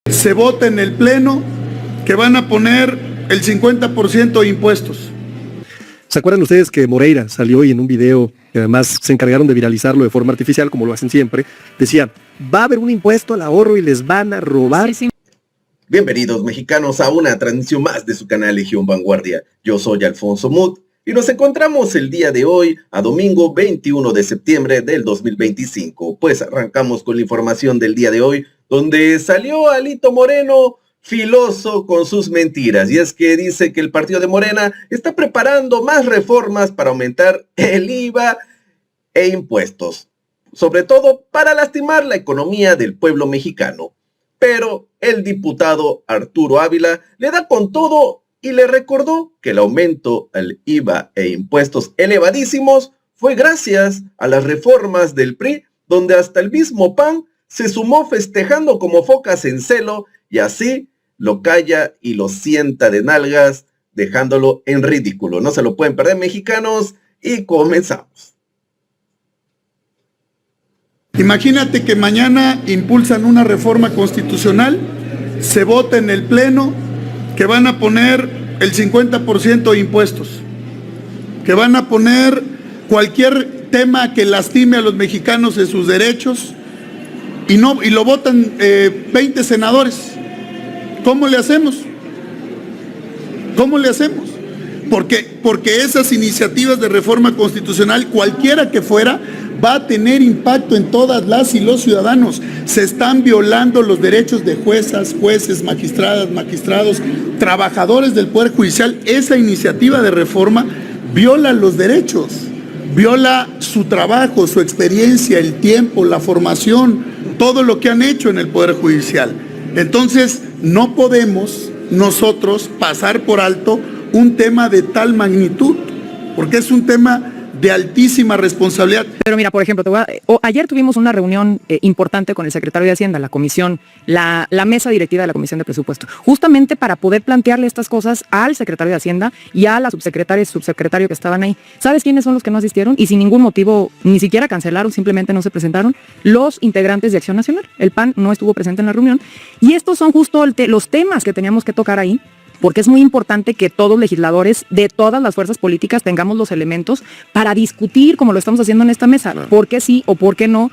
Se vota en el Pleno que van a poner el 50% de impuestos. ¿Se acuerdan ustedes que Moreira salió y en un video, que además se encargaron de viralizarlo de forma artificial, como lo hacen siempre, decían, va a haber un impuesto al ahorro y les van a robar? Sí. Bienvenidos mexicanos a una transmisión más de su canal Legión Vanguardia. Yo soy Alfonso Muth y nos encontramos el día de hoy a domingo 21 de septiembre del 2025. Pues arrancamos con la información del día de hoy, donde salió Alito Moreno filoso con sus mentiras, y es que dice que el partido de Morena está preparando más reformas para aumentar el IVA e impuestos, sobre todo para lastimar la economía del pueblo mexicano. Pero el diputado Arturo Ávila le da con todo y le recordó que el aumento al IVA e impuestos elevadísimos fue gracias a las reformas del PRI, donde hasta el mismo PAN se sumó festejando como focas en celo, y así lo calla y lo sienta de nalgas, dejándolo en ridículo. No se lo pueden perder, mexicanos, y comenzamos. Imagínate que mañana impulsan una reforma constitucional, se vota en el Pleno que van a poner el 50% de impuestos, que van a poner cualquier tema que lastime a los mexicanos en sus derechos, y lo votan 20 senadores. ¿Cómo le hacemos? ¿Cómo le hacemos? Porque esas iniciativas de reforma constitucional, cualquiera que fuera, va a tener impacto en todas las y los ciudadanos. Se están violando los derechos de juezas, jueces, magistradas, magistrados, trabajadores del Poder Judicial. Esa iniciativa de reforma viola los derechos, viola su trabajo, su experiencia, el tiempo, la formación, todo lo que han hecho en el Poder Judicial. Entonces, no podemos nosotros pasar por alto un tema de tal magnitud, porque es un tema de altísima responsabilidad. Pero mira, por ejemplo, ayer tuvimos una reunión importante con el secretario de Hacienda, la comisión, la mesa directiva de la Comisión de Presupuesto, justamente para poder plantearle estas cosas al secretario de Hacienda y a la subsecretaria y subsecretario que estaban ahí. ¿Sabes quiénes son los que no asistieron? Y sin ningún motivo, ni siquiera cancelaron, simplemente no se presentaron. Los integrantes de Acción Nacional. El PAN no estuvo presente en la reunión. Y estos son justo los temas que teníamos que tocar ahí, porque es muy importante que todos legisladores de todas las fuerzas políticas tengamos los elementos para discutir, como lo estamos haciendo en esta mesa, por qué sí o por qué no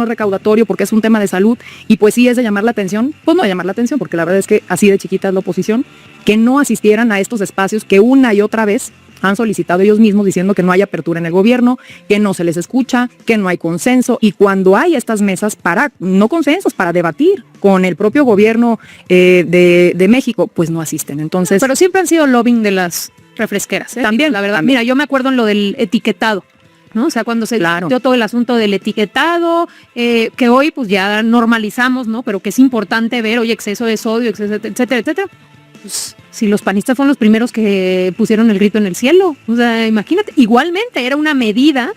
recaudatorio, porque es un tema de salud, y pues sí es de llamar la atención, pues no de llamar la atención, porque la verdad es que así de chiquita es la oposición, que no asistieran a estos espacios que una y otra vez han solicitado ellos mismos, diciendo que no hay apertura en el gobierno, que no se les escucha, que no hay consenso, y cuando hay estas mesas no consensos, para debatir con el propio gobierno de México, pues no asisten. Entonces, pero siempre han sido lobbying de las refresqueras, ¿eh? También, la verdad. También. Mira, yo me acuerdo en lo del etiquetado, ¿no? O sea, cuando se dio todo el asunto del etiquetado, que hoy pues ya normalizamos, ¿no? Pero que es importante ver, oye, exceso de sodio, etcétera, etcétera. Pues, si los panistas fueron los primeros que pusieron el grito en el cielo, o sea, imagínate, igualmente era una medida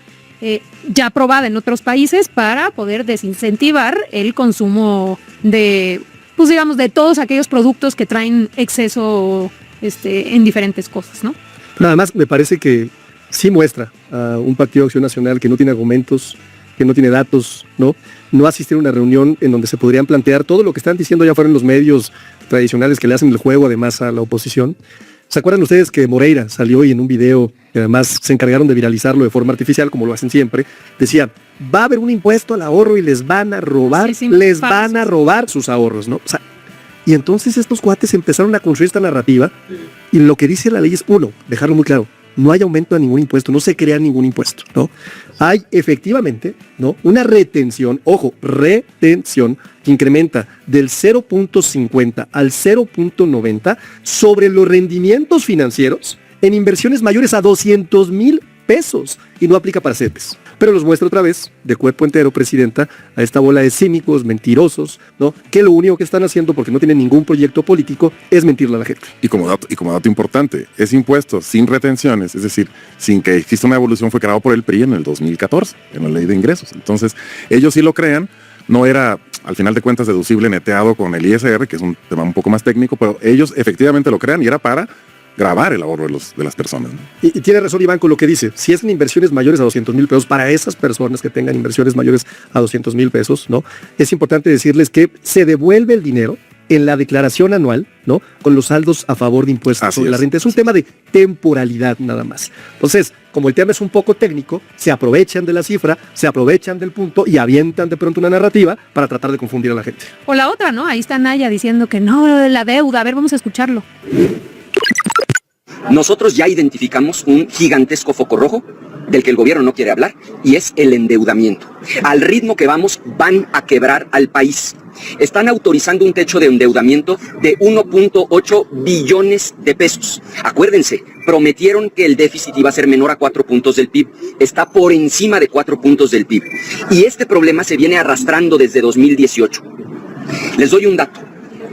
ya aprobada en otros países para poder desincentivar el consumo de, pues digamos, de todos aquellos productos que traen exceso en diferentes cosas, ¿no? Nada más me parece que sí muestra a un partido de Acción Nacional que no tiene argumentos, que no tiene datos, no asistir a una reunión en donde se podrían plantear todo lo que están diciendo ya fuera en los medios tradicionales que le hacen el juego además a la oposición. ¿Se acuerdan ustedes que Moreira salió y en un video, que además se encargaron de viralizarlo de forma artificial, como lo hacen siempre, decía, va a haber un impuesto al ahorro y les van a robar, van a robar sus ahorros, ¿no? O sea, y entonces estos cuates empezaron a construir esta narrativa, y lo que dice la ley es, uno, dejarlo muy claro, no hay aumento a ningún impuesto, no se crea ningún impuesto, ¿no? Hay efectivamente, ¿no?, una retención, ojo, retención que incrementa del 0.50 al 0.90 sobre los rendimientos financieros en inversiones mayores a 200,000 pesos, y no aplica para CETES. Pero los muestro otra vez, de cuerpo entero, Presidenta, a esta bola de cínicos, mentirosos, ¿no?, que lo único que están haciendo, porque no tienen ningún proyecto político, es mentirle a la gente. Y como dato importante, ese impuesto sin retenciones, es decir, sin que exista una evolución, fue creado por el PRI en el 2014, en la Ley de Ingresos. Entonces, ellos sí lo crean, no era, al final de cuentas, deducible neteado con el ISR, que es un tema un poco más técnico, pero ellos efectivamente lo crean y era para grabar el ahorro de las personas, ¿no? Y tiene razón Iván con lo que dice, si es en inversiones mayores a 200,000 pesos, para esas personas que tengan inversiones mayores a 200,000 pesos, ¿no?, es importante decirles que se devuelve el dinero en la declaración anual, ¿no? Con los saldos a favor de impuestos sobre la renta. Es un tema de temporalidad nada más. Entonces, como el tema es un poco técnico, se aprovechan de la cifra, se aprovechan del punto y avientan de pronto una narrativa para tratar de confundir a la gente. O la otra, ¿no? Ahí está Naya diciendo que no, la deuda. A ver, vamos a escucharlo. Nosotros ya identificamos un gigantesco foco rojo del que el gobierno no quiere hablar, y es el endeudamiento. Al ritmo que vamos, van a quebrar al país. Están autorizando un techo de endeudamiento de 1.8 billones de pesos. Acuérdense, prometieron que el déficit iba a ser menor a 4 puntos del PIB. Está por encima de 4 puntos del PIB. Y este problema se viene arrastrando desde 2018. Les doy un dato.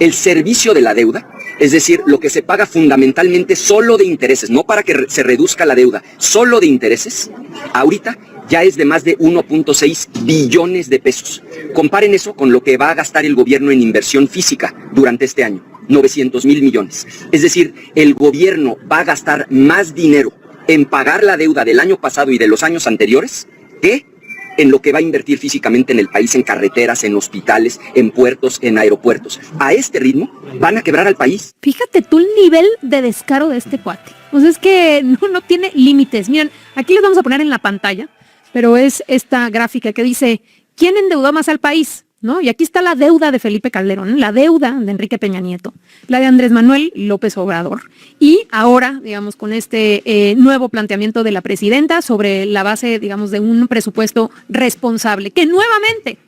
El servicio de la deuda, es decir, lo que se paga fundamentalmente solo de intereses, no para que se reduzca la deuda, solo de intereses, ahorita ya es de más de 1.6 billones de pesos. Comparen eso con lo que va a gastar el gobierno en inversión física durante este año, 900,000 millones. Es decir, el gobierno va a gastar más dinero en pagar la deuda del año pasado y de los años anteriores que en lo que va a invertir físicamente en el país, en carreteras, en hospitales, en puertos, en aeropuertos. A este ritmo van a quebrar al país. Fíjate tú el nivel de descaro de este cuate. Pues es que no tiene límites. Miren, aquí les vamos a poner en la pantalla, pero es esta gráfica que dice, ¿quién endeudó más al país? ¿No? Y aquí está la deuda de Felipe Calderón, la deuda de Enrique Peña Nieto, la de Andrés Manuel López Obrador. Y ahora, digamos, con este nuevo planteamiento de la presidenta sobre la base, digamos, de un presupuesto responsable, que nuevamente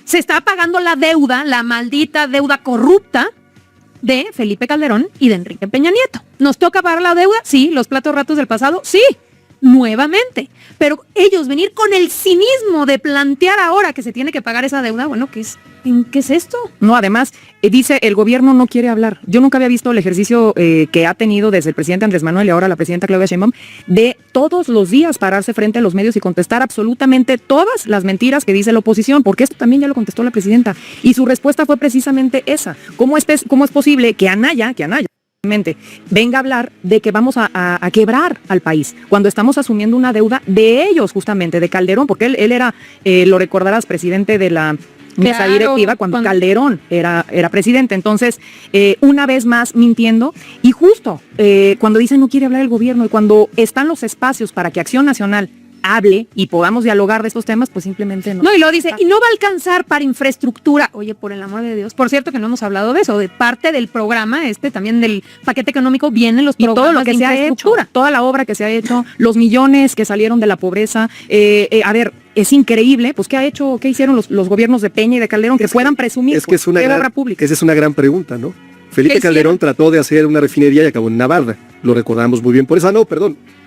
se está pagando la deuda, la maldita deuda corrupta de Felipe Calderón y de Enrique Peña Nieto. ¿Nos toca pagar la deuda? Sí. ¿Los platos rotos del pasado? Sí. Nuevamente, pero ellos venir con el cinismo de plantear ahora que se tiene que pagar esa deuda, bueno, ¿qué es esto? No, además, dice, el gobierno no quiere hablar. Yo nunca había visto el ejercicio que ha tenido desde el presidente Andrés Manuel y ahora la presidenta Claudia Sheinbaum, de todos los días pararse frente a los medios y contestar absolutamente todas las mentiras que dice la oposición, porque esto también ya lo contestó la presidenta, y su respuesta fue precisamente esa. ¿Cómo es posible que Anaya venga a hablar de que vamos a quebrar al país cuando estamos asumiendo una deuda de ellos, justamente, de Calderón, porque él era, lo recordarás, presidente de la mesa directiva cuando Calderón era presidente? Entonces, una vez más mintiendo, y justo cuando dicen no quiere hablar el gobierno y cuando están los espacios para que Acción Nacional hable y podamos dialogar de estos temas, pues simplemente no. No, y lo dice, y no va a alcanzar para infraestructura. Oye, por el amor de Dios. Por cierto que no hemos hablado de eso, de parte del programa, también del paquete económico, vienen los programas todo lo que de se ha hecho, toda la obra que se ha hecho, los millones que salieron de la pobreza. A ver, es increíble, pues ¿qué hicieron los gobiernos de Peña y de Calderón que puedan presumir? Es que es una obra pública. Esa es una gran pregunta, ¿no? Felipe Calderón trató de hacer una refinería y acabó en Navarra. Lo recordamos muy bien por eso.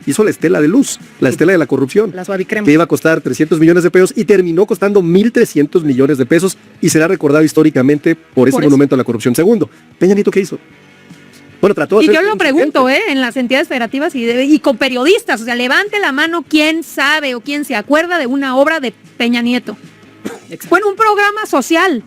Hizo la estela de luz, la estela de la corrupción, la Suavicrema, que iba a costar 300 millones de pesos y terminó costando 1.300 millones de pesos y será recordado históricamente por ese monumento a la corrupción. Segundo, Peña Nieto, ¿qué hizo? Bueno, trató de y yo lo pregunto, en las entidades federativas y con periodistas, o sea, levante la mano quién sabe o quién se acuerda de una obra de Peña Nieto. Bueno, un programa social,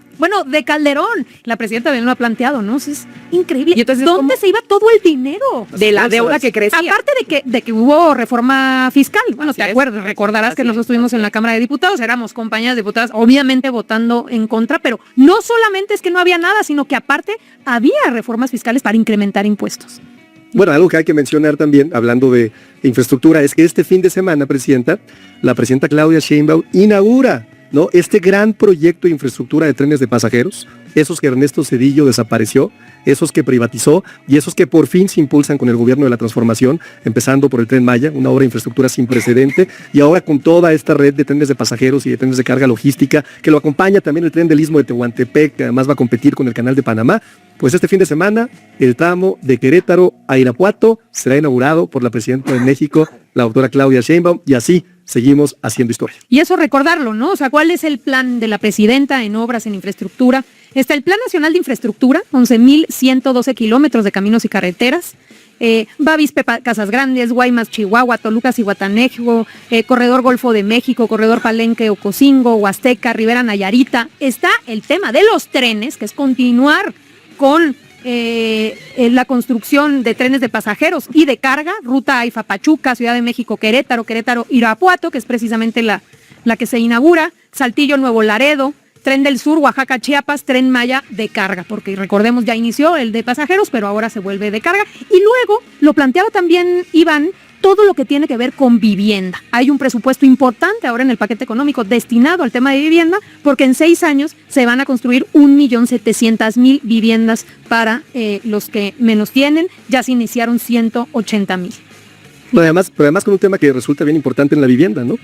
de Calderón. La presidenta también lo ha planteado, ¿no? Es increíble. ¿Y entonces dónde se iba todo el dinero? De la deuda que crecía. Aparte de que hubo reforma fiscal. Bueno, te acuerdas, recordarás que nosotros estuvimos en la Cámara de Diputados, éramos compañeras diputadas, obviamente votando en contra, pero no solamente es que no había nada, sino que aparte había reformas fiscales para incrementar impuestos. Bueno, algo que hay que mencionar también, hablando de infraestructura, es que este fin de semana, la presidenta Claudia Sheinbaum inaugura, ¿no?, este gran proyecto de infraestructura de trenes de pasajeros, esos que Ernesto Zedillo desapareció, esos que privatizó y esos que por fin se impulsan con el gobierno de la transformación, empezando por el Tren Maya, una obra de infraestructura sin precedente, y ahora con toda esta red de trenes de pasajeros y de trenes de carga logística, que lo acompaña también el tren del Istmo de Tehuantepec, que además va a competir con el Canal de Panamá. Pues este fin de semana, el tramo de Querétaro a Irapuato será inaugurado por la presidenta de México, la doctora Claudia Sheinbaum, y así seguimos haciendo historia. Y eso recordarlo, ¿no? O sea, ¿cuál es el plan de la presidenta en obras, en infraestructura? Está el Plan Nacional de Infraestructura, 11,112 kilómetros de caminos y carreteras. Bavispe, Casas Grandes, Guaymas, Chihuahua, Toluca, Zihuatanejo, Corredor Golfo de México, Corredor Palenque, Ocosingo, Huasteca, Rivera Nayarita. Está el tema de los trenes, que es continuar con la construcción de trenes de pasajeros y de carga, ruta AIFA Pachuca, Ciudad de México, Querétaro, Irapuato, que es precisamente la que se inaugura, Saltillo, Nuevo Laredo, Tren del Sur, Oaxaca, Chiapas, Tren Maya de carga, porque recordemos ya inició el de pasajeros, pero ahora se vuelve de carga. Y luego lo planteaba también Iván, todo lo que tiene que ver con vivienda. Hay un presupuesto importante ahora en el paquete económico destinado al tema de vivienda, porque en 6 años se van a construir 1.700.000 viviendas para los que menos tienen. Ya se iniciaron 180.000. Pero además con un tema que resulta bien importante en la vivienda, ¿no?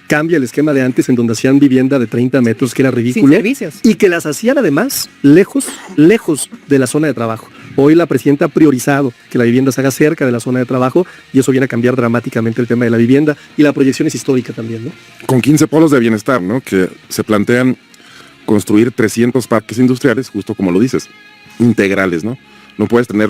Cambia el esquema de antes en donde hacían vivienda de 30 metros, que era ridículo. Sin servicios. Y que las hacían además lejos de la zona de trabajo. Hoy la presidenta ha priorizado que la vivienda se haga cerca de la zona de trabajo y eso viene a cambiar dramáticamente el tema de la vivienda, y la proyección es histórica también, ¿no? Con 15 polos de bienestar, ¿no? Que se plantean construir 300 parques industriales, justo como lo dices, integrales, ¿no? No puedes tener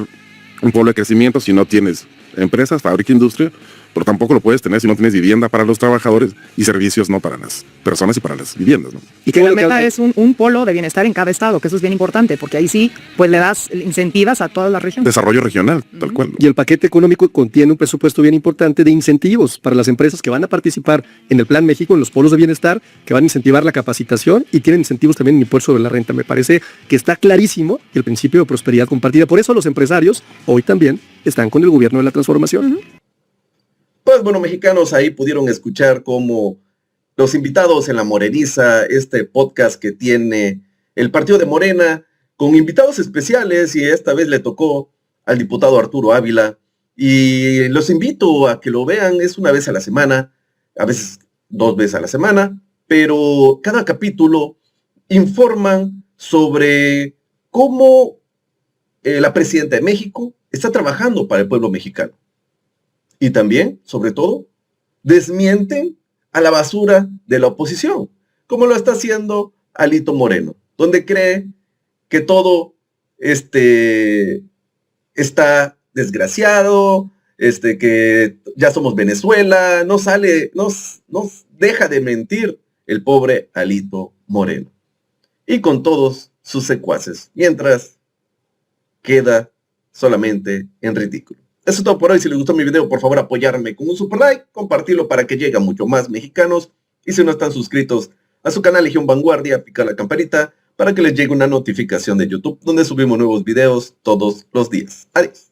un polo de crecimiento si no tienes empresas, fábrica, industria, pero tampoco lo puedes tener si no tienes vivienda para los trabajadores y servicios no para las personas y para las viviendas, ¿no? Y que la meta es un polo de bienestar en cada estado, que eso es bien importante, porque ahí sí, pues le das incentivas a todas las regiones. Desarrollo regional, tal cual. Y el paquete económico contiene un presupuesto bien importante de incentivos para las empresas que van a participar en el Plan México, en los polos de bienestar, que van a incentivar la capacitación y tienen incentivos también en impuesto sobre la renta. Me parece que está clarísimo el principio de prosperidad compartida. Por eso los empresarios hoy también están con el gobierno de la transformación. Pues bueno, mexicanos, ahí pudieron escuchar cómo los invitados en La Moreniza, este podcast que tiene el partido de Morena, con invitados especiales, y esta vez le tocó al diputado Arturo Ávila, y los invito a que lo vean. Es una vez a la semana, a veces 2 veces a la semana, pero cada capítulo informan sobre cómo la presidenta de México está trabajando para el pueblo mexicano. Y también, sobre todo, desmienten a la basura de la oposición, como lo está haciendo Alito Moreno, donde cree que todo está desgraciado, que ya somos Venezuela. No deja de mentir el pobre Alito Moreno. Y con todos sus secuaces, mientras queda solamente en ridículo. Eso es todo por hoy. Si les gustó mi video, por favor apoyarme con un super like, compartirlo para que llegue a mucho más mexicanos. Y si no están suscritos a su canal Legión Vanguardia, pica la campanita para que les llegue una notificación de YouTube donde subimos nuevos videos todos los días. Adiós.